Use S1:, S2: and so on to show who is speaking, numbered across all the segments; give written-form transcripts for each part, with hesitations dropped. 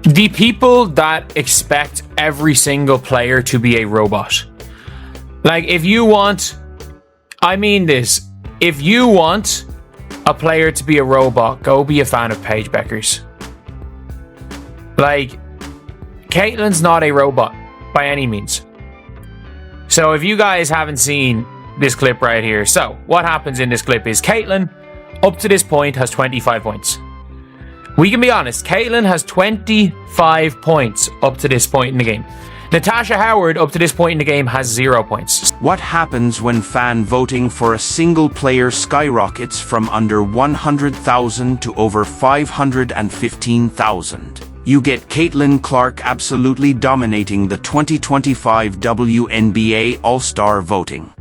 S1: The people that expect every single player to be a robot. Like, if you want, I mean this, if you want a player to be a robot, go be a fan of Paige Beckers. Like, Caitlyn's not a robot by any means. So if you guys haven't seen this clip right here, so what happens in this clip is Caitlyn, up to this point, has 25 points. We can be honest, Caitlyn has 25 points up to this point in the game. Natasha Howard, up to this point in the game, has 0 points.
S2: What happens when fan voting for a single player skyrockets from under 100,000 to over 515,000? You get Caitlin Clark absolutely dominating the 2025 WNBA All-Star voting.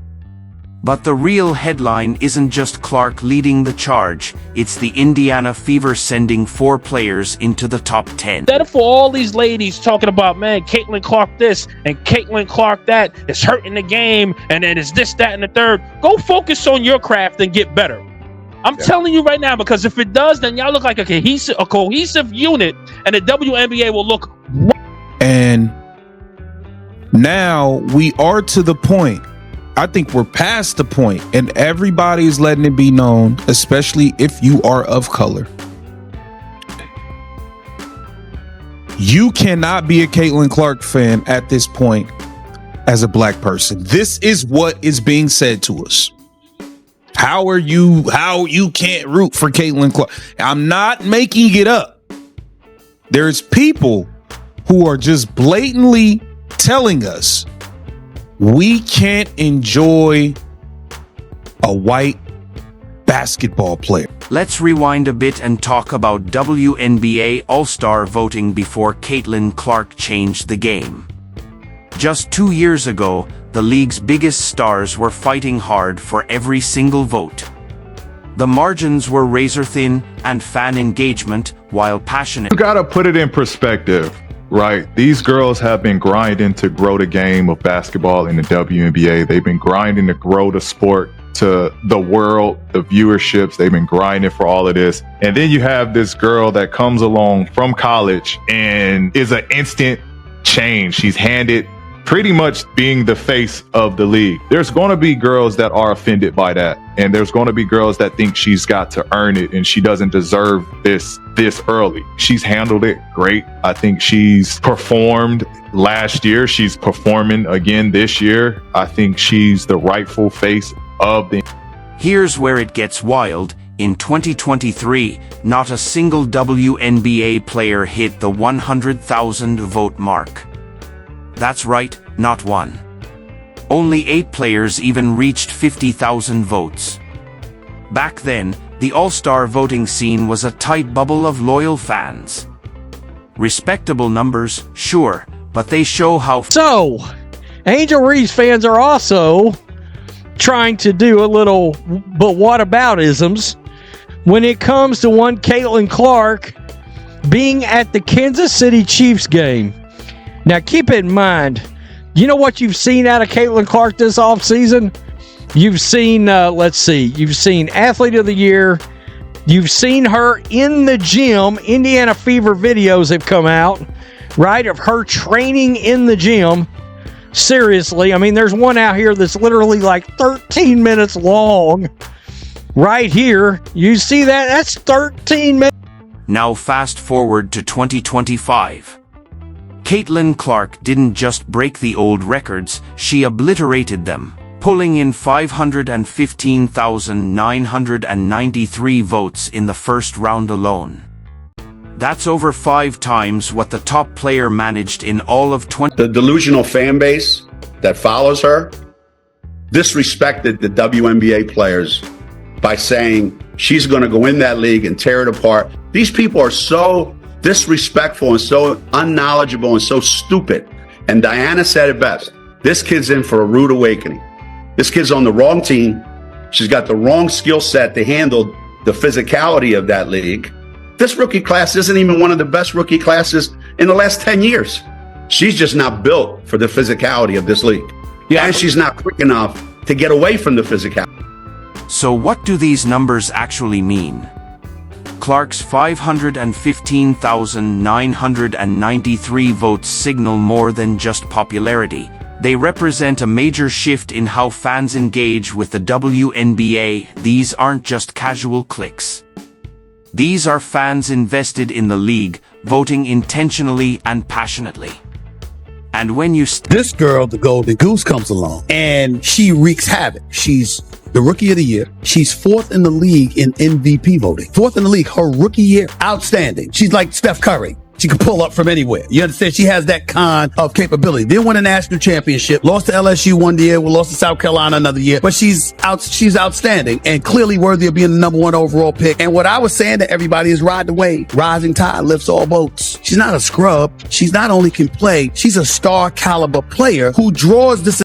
S2: But the real headline isn't just Clark leading the charge, it's the Indiana Fever sending 4 players into the top 10.
S3: Instead of for all these ladies talking about, man, Caitlin Clark this and Caitlin Clark that is hurting the game, and then it's this, that, and the third, go focus on your craft and get better. I'm telling you right now, because if it does, then y'all look like a cohesive unit, and the WNBA will look.
S4: And now we are to the point. I think we're past the point, and everybody's letting it be known, especially if you are of color. You cannot be a Caitlin Clark fan at this point as a black person. This is what is being said to us. How you can't root for Caitlin Clark? I'm not making it up. There's people who are just blatantly telling us we can't enjoy a white basketball player.
S2: Let's rewind a bit and talk about WNBA All-Star voting before Caitlin Clark changed the game. Just 2 years ago, the league's biggest stars were fighting hard for every single vote. The margins were razor thin and fan engagement, while passionate.
S5: You gotta put it in perspective. Right. These girls have been grinding to grow the game of basketball in the WNBA. They've been grinding to grow the sport to the world, the viewerships. They've been grinding for all of this. And then you have this girl that comes along from college and is an instant change. She's handed pretty much being the face of the league. There's going to be girls that are offended by that. And there's going to be girls that think she's got to earn it and she doesn't deserve this early. She's handled it great. I think she's performed last year. She's performing again this year. I think she's the rightful face of the...
S2: Here's where it gets wild. In 2023, not a single WNBA player hit the 100,000 vote mark. That's right, not one. Only 8 players even reached 50,000 votes. Back then, the All-Star voting scene was a tight bubble of loyal fans. Respectable numbers, sure, but they show how...
S3: So, Angel Reese fans are also trying to do a little but whataboutisms when it comes to one Caitlin Clark being at the Kansas City Chiefs game. Now, keep it in mind, you know what you've seen out of Caitlin Clark this offseason? You've seen, you've seen Athlete of the Year. You've seen her in the gym. Indiana Fever videos have come out, right, of her training in the gym. Seriously, I mean, there's one out here that's literally like 13 minutes long. Right here, you see that? That's 13 minutes.
S2: Now fast forward to 2025. Caitlin Clark didn't just break the old records, she obliterated them, pulling in 515,993 votes in the first round alone. That's over 5 times what the top player managed in all of 20...
S6: The delusional fan base that follows her disrespected the WNBA players by saying she's going to go in that league and tear it apart. These people are so disrespectful and so unknowledgeable and so stupid. And Diana said it best. This kid's in for a rude awakening. This kid's on the wrong team. She's got the wrong skill set to handle the physicality of that league. This rookie class isn't even one of the best rookie classes in the last 10 years. She's just not built for the physicality of this league. Yeah, and she's not quick enough to get away from the physicality.
S2: So what do these numbers actually mean? Clark's 515,993 votes signal more than just popularity. They represent a major shift in how fans engage with the WNBA. These aren't just casual clicks. These are fans invested in the league, voting intentionally and passionately. And when you
S7: this girl, the Golden Goose, comes along and she wreaks havoc. She's the Rookie of the Year. She's 4th in the league in MVP voting. 4th in the league, her rookie year. Outstanding. She's like Steph Curry. She can pull up from anywhere. You understand? She has that kind of capability. Then won a national championship, lost to LSU one year, lost to South Carolina another year, but she's outstanding and clearly worthy of being the #1 overall pick. And what I was saying to everybody is ride the wave. Rising tide lifts all boats. She's not a scrub. She's not only can play, she's a star caliber player who draws this